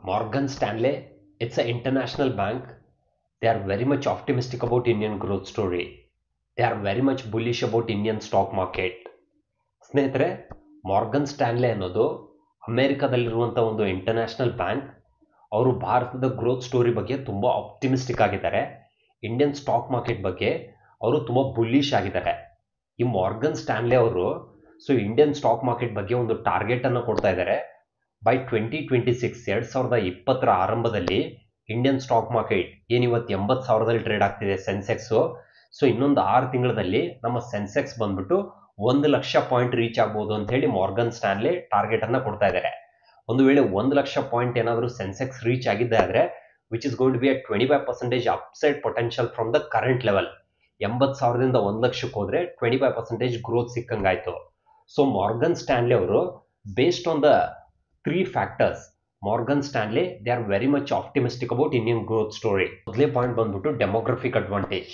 Morgan Stanley, it's an international bank. They are very much optimistic about Indian growth story. They are very much bullish about Indian stock market. ಸ್ನೇಹಿತರೆ, Morgan ಸ್ಟ್ಯಾನ್ಲೆ ಅನ್ನೋದು ಅಮೆರಿಕದಲ್ಲಿರುವಂಥ ಒಂದು international bank. ಅವರು ಭಾರತದ growth story ಬಗ್ಗೆ ತುಂಬ optimistic ಆಗಿದ್ದಾರೆ. Indian stock market ಬಗ್ಗೆ ಅವರು ತುಂಬ ಬುಲ್ಲಿಶ್ ಆಗಿದ್ದಾರೆ. ಈ ಮಾರ್ಗನ್ ಸ್ಟ್ಯಾನ್ಲೆ ಅವರು ಇಂಡಿಯನ್ ಸ್ಟಾಕ್ ಮಾರ್ಕೆಟ್ ಬಗ್ಗೆ ಒಂದು ಟಾರ್ಗೆಟನ್ನು ಕೊಡ್ತಾ ಇದ್ದಾರೆ. ಬೈ 2026 2020 ಆರಂಭದಲ್ಲಿ ಇಂಡಿಯನ್ ಸ್ಟಾಕ್ ಮಾರ್ಕೆಟ್ ಏನಿವತ್ತು 80,000ದಲ್ಲಿ ಟ್ರೇಡ್ ಆಗ್ತಿದೆ ಸೆನ್ಸೆಕ್ಸು. ಇನ್ನೊಂದು 6 ತಿಂಗಳಲ್ಲಿ ನಮ್ಮ ಸೆನ್ಸೆಕ್ಸ್ ಬಂದ್ಬಿಟ್ಟು 1 ಲಕ್ಷ ಪಾಯಿಂಟ್ ರೀಚ್ ಆಗ್ಬೋದು ಅಂತ ಹೇಳಿ ಮಾರ್ಗನ್ ಸ್ಟ್ಯಾನ್ಲೆ ಟಾರ್ಗೆಟ್ ಅನ್ನ ಕೊಡ್ತಾ ಇದ್ದಾರೆ. ಒಂದು ವೇಳೆ 1 ಲಕ್ಷ ಪಾಯಿಂಟ್ ಏನಾದರೂ ಸೆನ್ಸೆಕ್ಸ್ ರೀಚ್ ಆಗಿದ್ದೆ ಆದರೆ which is going to be 25% upside potential from the current level. 80,000ದಿಂದ 1 ಲಕ್ಷಕ್ಕೆ ಹೋದ್ರೆ 25% ಗ್ರೋತ್ ಸಿಕ್ಕಂಗಾಯ್ತು. ಮಾರ್ಗನ್ ಸ್ಟ್ಯಾನ್ಲೆ ಅವರು based on the 3 factors, Morgan Stanley they are very much optimistic about Indian growth story. ಮೊದಲೇ point ಬಂದ್ಬಿಟ್ಟು demographic advantage.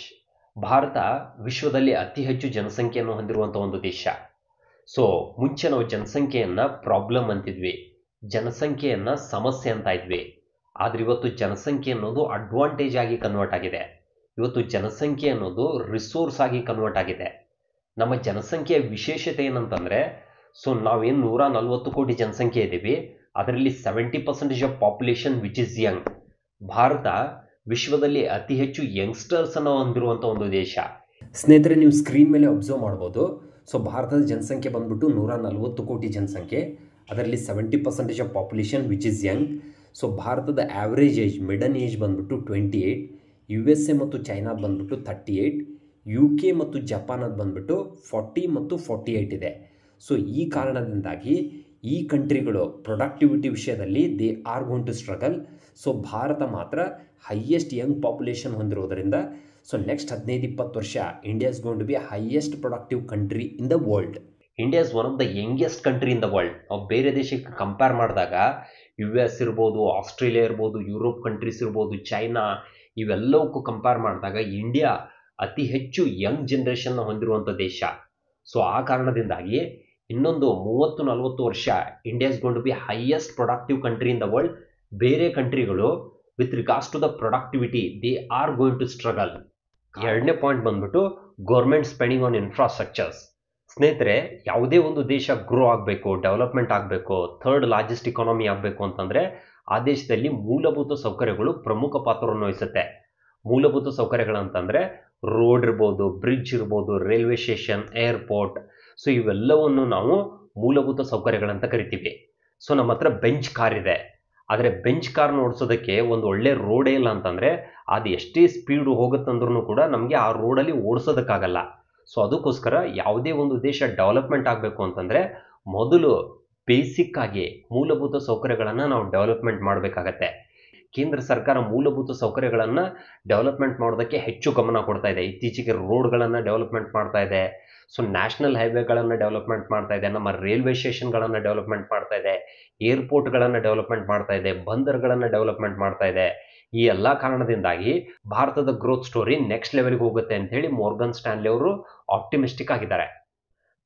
Bharat ವಿಶ್ವದಲ್ಲಿ ಅತಿ ಹೆಚ್ಚು ಜನಸಂಖ್ಯೆಯನ್ನು ಹೊಂದಿರುವಂಥ ಒಂದು ದೇಶ. ಮುಂಚೆ ನಾವು ಜನಸಂಖ್ಯೆಯನ್ನ ಪ್ರಾಬ್ಲಮ್ ಅಂತಿದ್ವಿ, ಜನಸಂಖ್ಯೆಯನ್ನ ಸಮಸ್ಯೆ ಅಂತ ಇದ್ವಿ. ಆದ್ರೆ ಇವತ್ತು ಜನಸಂಖ್ಯೆ ಅನ್ನೋದು ಅಡ್ವಾಂಟೇಜ್ ಆಗಿ ಕನ್ವರ್ಟ್ ಆಗಿದೆ. ಇವತ್ತು ಜನಸಂಖ್ಯೆ ಅನ್ನೋದು ರಿಸೋರ್ಸ್ ಆಗಿ ಕನ್ವರ್ಟ್ ಆಗಿದೆ. ನಮ್ಮ ಜನಸಂಖ್ಯೆಯ ವಿಶೇಷತೆ ಏನಂತಂದ್ರೆ ನಾವೇನು 140 ಕೋಟಿ ಜನಸಂಖ್ಯೆ ಇದ್ದೀವಿ, ಅದರಲ್ಲಿ 70% of population which is Young. Bharat ವಿಶ್ವದಲ್ಲಿ ಅತಿ ಹೆಚ್ಚು ಯಂಗ್ಸ್ಟರ್ಸ್ ಅನ್ನು ಹೊಂದಿರುವಂಥ ಒಂದು ದೇಶ. ಸ್ನೇಹಿತರೆ, ನೀವು ಸ್ಕ್ರೀನ್ ಮೇಲೆ ಅಬ್ಸರ್ವ್ ಮಾಡ್ಬೋದು. ಭಾರತದ ಜನಸಂಖ್ಯೆ ಬಂದ್ಬಿಟ್ಟು 140 ಕೋಟಿ ಜನಸಂಖ್ಯೆ, ಅದರಲ್ಲಿ 70% of population which is Young. ಭಾರತದ ಆವ್ರೇಜ್ ಏಜ್, ಮಿಡನ್ ಏಜ್ ಬಂದ್ಬಿಟ್ಟು 28, USA ಮತ್ತು ಚೈನಾದ ಬಂದ್ಬಿಟ್ಟು 38, UK ಮತ್ತು ಜಪಾನದ ಬಂದ್ಬಿಟ್ಟು 40 ಮತ್ತು 48 ಇದೆ. ಈ ಕಾರಣದಿಂದಾಗಿ ಈ ಕಂಟ್ರಿಗಳು ಪ್ರೊಡಕ್ಟಿವಿಟಿ ವಿಷಯದಲ್ಲಿ they are going to struggle. Bharat ಮಾತ್ರ ಹೈಯೆಸ್ಟ್ ಯಂಗ್ ಪಾಪ್ಯುಲೇಷನ್ ಹೊಂದಿರೋದ್ರಿಂದ ನೆಕ್ಸ್ಟ್ 15-20 ವರ್ಷ India is going to be highest productive country in the world. India is one of the youngest country in the world. ನಾವು ಬೇರೆ ದೇಶಕ್ಕೆ compare ಮಾಡಿದಾಗ US ಇರ್ಬೋದು, Australia ಇರ್ಬೋದು, Europe countries ಇರ್ಬೋದು, ಚೈನಾ, ಇವೆಲ್ಲವಕ್ಕೂ ಕಂಪೇರ್ ಮಾಡಿದಾಗ ಇಂಡಿಯಾ ಅತಿ ಹೆಚ್ಚು ಯಂಗ್ ಜನರೇಷನ್ ಹೊಂದಿರುವಂಥ ದೇಶ. ಆ ಕಾರಣದಿಂದಾಗಿ ಇನ್ನೊಂದು 30-40 ವರ್ಷ India is going to be highest productive country in the world. ಬೇರೆ ಕಂಟ್ರಿಗಳು with regards to the productivity they are going to struggle. ಎರಡನೇ ಪಾಯಿಂಟ್ ಬಂದ್ಬಿಟ್ಟು ಗೌರ್ಮೆಂಟ್ ಸ್ಪೆಂಡಿಂಗ್ ಆನ್ ಇನ್ಫ್ರಾಸ್ಟ್ರಕ್ಚರ್ಸ್. ಸ್ನೇಹಿತರೆ, ಯಾವುದೇ ಒಂದು ದೇಶ ಗ್ರೋ ಆಗಬೇಕು, ಡೆವಲಪ್ಮೆಂಟ್ ಆಗಬೇಕು, ಥರ್ಡ್ ಲಾರ್ಜೆಸ್ಟ್ ಇಕಾನಮಿ ಆಗಬೇಕು ಅಂತಂದರೆ ಆ ದೇಶದಲ್ಲಿ ಮೂಲಭೂತ ಸೌಕರ್ಯಗಳು ಪ್ರಮುಖ ಪಾತ್ರವನ್ನು ವಹಿಸುತ್ತೆ. ಮೂಲಭೂತ ಸೌಕರ್ಯಗಳಂತಂದರೆ ರೋಡ್ ಇರ್ಬೋದು, ಬ್ರಿಡ್ಜ್ ಇರ್ಬೋದು, ರೈಲ್ವೆ ಸ್ಟೇಷನ್, ಏರ್ಪೋರ್ಟ್. ಇವೆಲ್ಲವನ್ನು ನಾವು ಮೂಲಭೂತ ಸೌಕರ್ಯಗಳಂತ ಕರಿತೀವಿ. ನಮ್ಮ ಹತ್ರ ಬೆಂಚ್ ಕಾರ್ ಇದೆ, ಆದರೆ ಬೆಂಚ್ ಕಾರ್ನ ಓಡಿಸೋದಕ್ಕೆ ಒಂದು ಒಳ್ಳೆ ರೋಡೇ ಇಲ್ಲ ಅಂತಂದರೆ ಅದು ಎಷ್ಟೇ ಸ್ಪೀಡ್ ಹೋಗುತ್ತಂದ್ರೂ ಕೂಡ ನಮಗೆ ಆ ರೋಡಲ್ಲಿ ಓಡಿಸೋದಕ್ಕಾಗಲ್ಲ. ಅದಕ್ಕೋಸ್ಕರ ಯಾವುದೇ ಒಂದು ದೇಶ ಡೆವಲಪ್ಮೆಂಟ್ ಆಗಬೇಕು ಅಂತಂದರೆ ಮೊದಲು ಬೇಸಿಕ್ ಆಗಿ ಮೂಲಭೂತ ಸೌಕರ್ಯಗಳನ್ನು ನಾವು ಡೆವಲಪ್ಮೆಂಟ್ ಮಾಡಬೇಕಾಗತ್ತೆ. ಕೇಂದ್ರ ಸರ್ಕಾರ ಮೂಲಭೂತ ಸೌಕರ್ಯಗಳನ್ನು ಡೆವಲಪ್ಮೆಂಟ್ ಮಾಡೋದಕ್ಕೆ ಹೆಚ್ಚು ಗಮನ ಕೊಡ್ತಾ ಇದೆ. ಇತ್ತೀಚೆಗೆ ರೋಡ್ಗಳನ್ನು ಡೆವಲಪ್ಮೆಂಟ್ ಮಾಡ್ತಾ ಇದೆ, ನ್ಯಾಷನಲ್ ಹೈವೇಗಳನ್ನು ಡೆವಲಪ್ಮೆಂಟ್ ಮಾಡ್ತಾ ಇದೆ, ನಮ್ಮ ರೈಲ್ವೆ ಸ್ಟೇಷನ್ಗಳನ್ನು ಡೆವಲಪ್ಮೆಂಟ್ ಮಾಡ್ತಾ ಇದೆ, ಏರ್ಪೋರ್ಟ್ಗಳನ್ನು ಡೆವಲಪ್ಮೆಂಟ್ ಮಾಡ್ತಾ ಇದೆ, ಬಂದರ್ಗಳನ್ನು ಡೆವಲಪ್ಮೆಂಟ್ ಮಾಡ್ತಾ ಇದೆ. ಈ ಎಲ್ಲ ಕಾರಣದಿಂದಾಗಿ ಭಾರತದ ಗ್ರೋತ್ ಸ್ಟೋರಿ ನೆಕ್ಸ್ಟ್ ಲೆವೆಲ್ಗೆ ಹೋಗುತ್ತೆ ಅಂತ ಹೇಳಿ ಮಾರ್ಗನ್ ಸ್ಟ್ಯಾನ್ಲೆ ಅವರು ಆಪ್ಟಿಮಿಸ್ಟಿಕ್ ಆಗಿದ್ದಾರೆ.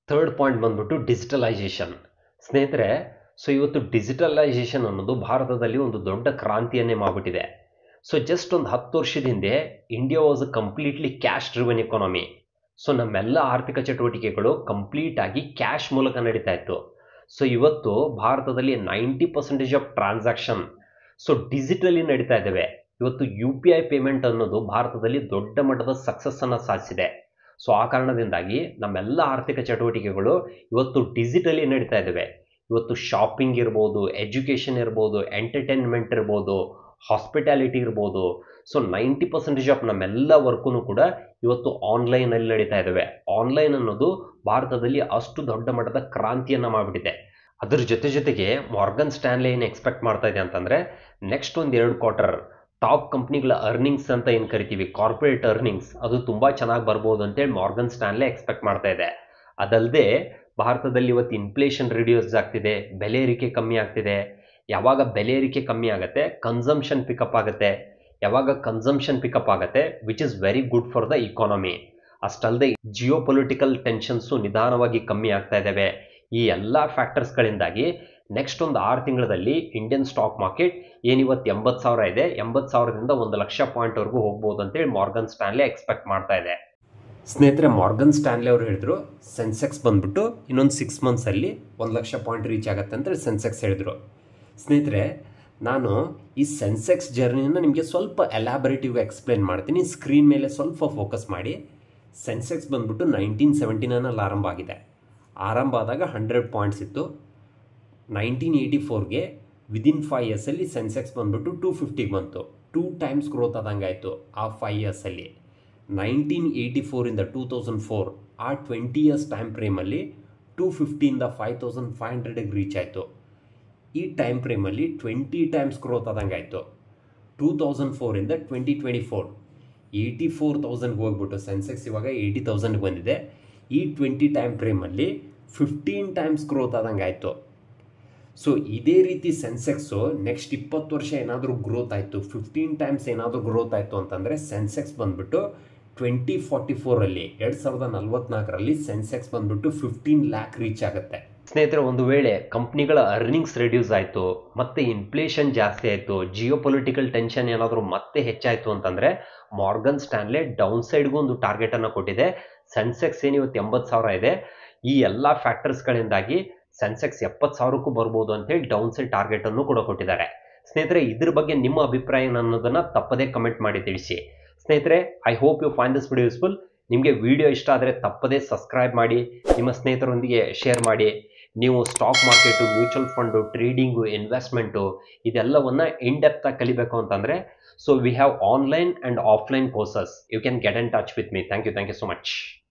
ಥರ್ಡ್ ಪಾಯಿಂಟ್ ಬಂದ್ಬಿಟ್ಟು ಡಿಜಿಟಲೈಸೇಷನ್. ಸ್ನೇಹಿತರೆ, ಇವತ್ತು ಡಿಜಿಟಲೈಸೇಷನ್ ಅನ್ನೋದು ಭಾರತದಲ್ಲಿ ಒಂದು ದೊಡ್ಡ ಕ್ರಾಂತಿಯನ್ನೇ ಮಾಡಿಬಿಟ್ಟಿದೆ. ಜಸ್ಟ್ ಒಂದು 10 ವರ್ಷದ ಹಿಂದೆ India was a completely cash driven economy. ನಮ್ಮೆಲ್ಲ ಆರ್ಥಿಕ ಚಟುವಟಿಕೆಗಳು ಕಂಪ್ಲೀಟ್ ಆಗಿ ಕ್ಯಾಶ್ ಮೂಲಕ ನಡೀತಾ ಇತ್ತು. ಇವತ್ತು ಭಾರತದಲ್ಲಿ 90% ಆಫ್ ಟ್ರಾನ್ಸಾಕ್ಷನ್ ಡಿಜಿಟಲಿ ನಡೀತಾ ಇದ್ದಾವೆ. ಇವತ್ತು UPI ಪೇಮೆಂಟ್ ಅನ್ನೋದು ಭಾರತದಲ್ಲಿ ದೊಡ್ಡ ಮಟ್ಟದ ಸಕ್ಸಸ್ ಅನ್ನು ಸಾಧಿಸಿದೆ. ಆ ಕಾರಣದಿಂದಾಗಿ ನಮ್ಮೆಲ್ಲ ಆರ್ಥಿಕ ಚಟುವಟಿಕೆಗಳು ಇವತ್ತು ಡಿಜಿಟಲಿ ನಡೀತಾ ಇದ್ದಾವೆ. ಇವತ್ತು ಶಾಪಿಂಗ್ ಇರ್ಬೋದು, ಎಜುಕೇಷನ್ ಇರ್ಬೋದು, ಎಂಟರ್ಟೈನ್ಮೆಂಟ್ ಇರ್ಬೋದು, ಹಾಸ್ಪಿಟಾಲಿಟಿ ಇರ್ಬೋದು. 90% ಆಫ್ ನಮ್ಮೆಲ್ಲ ವರ್ಕೂ ಕೂಡ ಇವತ್ತು ಆನ್ಲೈನಲ್ಲಿ ನಡೀತಾ ಇದ್ದಾವೆ. ಆನ್ಲೈನ್ ಅನ್ನೋದು ಭಾರತದಲ್ಲಿ ಅಷ್ಟು ದೊಡ್ಡ ಮಟ್ಟದ ಕ್ರಾಂತಿಯನ್ನು ಮಾಡಿಬಿಟ್ಟಿದೆ. ಅದ್ರ ಜೊತೆಗೆ ಮಾರ್ಗನ್ ಸ್ಟ್ಯಾನ್ಲೆ ಏನು ಎಕ್ಸ್ಪೆಕ್ಟ್ ಮಾಡ್ತಾ ಇದೆ ಅಂತಂದರೆ ನೆಕ್ಸ್ಟ್ ಒಂದು 2 ಕ್ವಾರ್ಟರ್ ಟಾಪ್ ಕಂಪ್ನಿಗಳ ಅರ್ನಿಂಗ್ಸ್ ಅಂತ ಏನು ಕರಿತೀವಿ, ಕಾರ್ಪೊರೇಟ್ ಅರ್ನಿಂಗ್ಸ್, ಅದು ತುಂಬ ಚೆನ್ನಾಗಿ ಬರ್ಬೋದು ಅಂತೇಳಿ ಮಾರ್ಗನ್ ಸ್ಟ್ಯಾನ್ಲೆ ಎಕ್ಸ್ಪೆಕ್ಟ್ ಮಾಡ್ತಾ ಇದೆ. ಅದಲ್ಲದೆ ಭಾರತದಲ್ಲಿ ಇವತ್ತು ಇನ್ಫ್ಲೇಷನ್ ರಿಡ್ಯೂಸ್ ಆಗ್ತಿದೆ, ಬೆಲೆ ಏರಿಕೆ ಕಮ್ಮಿ ಆಗ್ತಿದೆ. ಯಾವಾಗ ಬೆಲೆ ಏರಿಕೆ ಕಮ್ಮಿ ಆಗುತ್ತೆ, ಕನ್ಸಂಪ್ಷನ್ ಪಿಕಪ್ ಆಗುತ್ತೆ. ಯಾವಾಗ ಕನ್ಸಂಪ್ಷನ್ ಪಿಕಪ್ ಆಗುತ್ತೆ which is very good for the economy. ಅಷ್ಟಲ್ಲದೆ ಜಿಯೋ ಪೊಲಿಟಿಕಲ್ ಟೆನ್ಷನ್ಸು ನಿಧಾನವಾಗಿ ಕಮ್ಮಿ ಆಗ್ತಾ ಇದ್ದಾವೆ. ಈ ಎಲ್ಲ ಫ್ಯಾಕ್ಟರ್ಸ್ಗಳಿಂದಾಗಿ ನೆಕ್ಸ್ಟ್ ಒಂದು 6 ತಿಂಗಳಲ್ಲಿ ಇಂಡಿಯನ್ ಸ್ಟಾಕ್ ಮಾರ್ಕೆಟ್ ಏನಿವತ್ತು 80,000 ಇದೆ, 80,000ದಿಂದ 1,00,000 ಪಾಯಿಂಟ್ವರೆಗೂ ಹೋಗ್ಬೋದು ಅಂತೇಳಿ ಮಾರ್ಗನ್ ಸ್ಟ್ಯಾನ್ಲಿ ಎಕ್ಸ್ಪೆಕ್ಟ್ ಮಾಡ್ತಾ ಇದೆ. ಸ್ನೇಹಿತರೆ, ಮಾರ್ಗನ್ ಸ್ಟ್ಯಾನ್ಲಿ ಅವರು ಹೇಳಿದ್ರು ಸೆನ್ಸೆಕ್ಸ್ ಬಂದ್ಬಿಟ್ಟು ಇನ್ನೊಂದು 6 ಮಂತ್ಸಲ್ಲಿ 1,00,000 ಪಾಯಿಂಟ್ ರೀಚ್ ಆಗುತ್ತೆ ಅಂತೇಳಿ ಸೆನ್ಸೆಕ್ಸ್ ಹೇಳಿದ್ರು. ಸ್ನೇಹಿತರೆ, ನಾನು ಈ ಸೆನ್ಸೆಕ್ಸ್ ಜರ್ನಿನ ನಿಮಗೆ ಸ್ವಲ್ಪ ಎಲಾಬರೇಟಿವ್ ಎಕ್ಸ್ಪ್ಲೇನ್ ಮಾಡ್ತೀನಿ. ಸ್ಕ್ರೀನ್ ಮೇಲೆ ಸ್ವಲ್ಪ ಫೋಕಸ್ ಮಾಡಿ. ಸೆನ್ಸೆಕ್ಸ್ ಬಂದ್ಬಿಟ್ಟು 1979 ಆರಂಭ ಆಗಿದೆ. ಆರಂಭ ಆದಾಗ 100 ಪಾಯಿಂಟ್ಸ್ ಇತ್ತು. 1984ಗೆ ವಿದಿನ್ 5 ಇಯರ್ಸಲ್ಲಿ ಸೆನ್ಸೆಕ್ಸ್ ಬಂದ್ಬಿಟ್ಟು 250ಗೆ ಬಂತು. 2 ಟೈಮ್ಸ್ ಗ್ರೋತ್ ಆದಂಗೆ ಆಯಿತು ಆ 5 ಇಯರ್ಸಲ್ಲಿ. 1984ಇಂದ 2004 ಆ 20 ಇಯರ್ಸ್ ಟೈಮ್ ಫ್ರೇಮಲ್ಲಿ 250ಇಂದ 5,500ಗೆ ರೀಚ್ ಆಯಿತು. ಈ ಟೈಮ್ ಫ್ರೇಮಲ್ಲಿ 20 ಟೈಮ್ಸ್ ಗ್ರೋತ್ ಆದಂಗೆ ಆಯಿತು. 2004ಇಂದ 2024 84,000ಗೆ ಹೋಗ್ಬಿಟ್ಟು ಸೆನ್ಸೆಕ್ಸ್ ಇವಾಗ 80,000ಗೆ ಬಂದಿದೆ. ಈ 20 ಟೈಮ್ ಫ್ರೇಮಲ್ಲಿ 15 ಟೈಮ್ಸ್ ಗ್ರೋತ್ ಆದಂಗೆ ಆಯಿತು. ಸೊ ಇದೇ ರೀತಿ ಸೆನ್ಸೆಕ್ಸು ನೆಕ್ಸ್ಟ್ 20 ವರ್ಷ ಏನಾದರೂ ಗ್ರೋತ್ ಆಯಿತು, 15 ಟೈಮ್ಸ್ ಏನಾದರೂ ಗ್ರೋತ್ ಆಯಿತು ಅಂತಂದರೆ ಸೆನ್ಸೆಕ್ಸ್ ಬಂದ್ಬಿಟ್ಟು 2044ರಲ್ಲಿ 2044ರಲ್ಲಿ ಸೆನ್ಸೆಕ್ಸ್ ಬಂದ್ಬಿಟ್ಟು 15 ಲ್ಯಾಕ್ ರೀಚ್ ಆಗುತ್ತೆ. ಸ್ನೇಹಿತರೆ, ಒಂದು ವೇಳೆ ಕಂಪ್ನಿಗಳ ಅರ್ನಿಂಗ್ಸ್ ರೆಡ್ಯೂಸ್ ಆಯಿತು, ಮತ್ತೆ ಇನ್ಫ್ಲೇಷನ್ ಜಾಸ್ತಿ ಆಯಿತು, ಜಿಯೋಪೊಲಿಟಿಕಲ್ ಟೆನ್ಷನ್ ಏನಾದರೂ ಮತ್ತೆ ಹೆಚ್ಚಾಯಿತು ಅಂತಂದರೆ ಮಾರ್ಗನ್ ಸ್ಟ್ಯಾನ್ಲೆ ಡೌನ್ ಸೈಡ್ಗೂ ಒಂದು ಟಾರ್ಗೆಟನ್ನು ಕೊಟ್ಟಿದೆ. ಸೆನ್ಸೆಕ್ಸ್ ಏನಿವತ್ತು 80,000 ಇದೆ, ಈ ಎಲ್ಲ ಫ್ಯಾಕ್ಟರ್ಸ್ಗಳಿಂದಾಗಿ ಸೆನ್ಸೆಕ್ಸ್ 70,000ಕ್ಕೂ ಬರ್ಬೋದು ಅಂತೇಳಿ ಡೌನ್ ಸೈಡ್ ಟಾರ್ಗೆಟನ್ನು ಕೂಡ ಕೊಟ್ಟಿದ್ದಾರೆ. ಸ್ನೇಹಿತರೆ, ಇದ್ರ ಬಗ್ಗೆ ನಿಮ್ಮ ಅಭಿಪ್ರಾಯ ಅನ್ನೋದನ್ನು ತಪ್ಪದೇ ಕಮೆಂಟ್ ಮಾಡಿ ತಿಳಿಸಿ. ಸ್ನೇಹಿತರೆ, I hope you find this video useful. ನಿಮಗೆ ವಿಡಿಯೋ ಇಷ್ಟ ಆದರೆ ತಪ್ಪದೇ ಸಬ್ಸ್ಕ್ರೈಬ್ ಮಾಡಿ, ನಿಮ್ಮ ಸ್ನೇಹಿತರೊಂದಿಗೆ ಶೇರ್ ಮಾಡಿ. ನೀವು stock market, mutual fund, trading, investment ಇದೆಲ್ಲವನ್ನು ಇನ್ ಡೆಪ್ತಾಗಿ ಕಲಿಬೇಕು ಅಂತಂದರೆ so we have online and offline courses. You can get in touch with me. Thank you so much.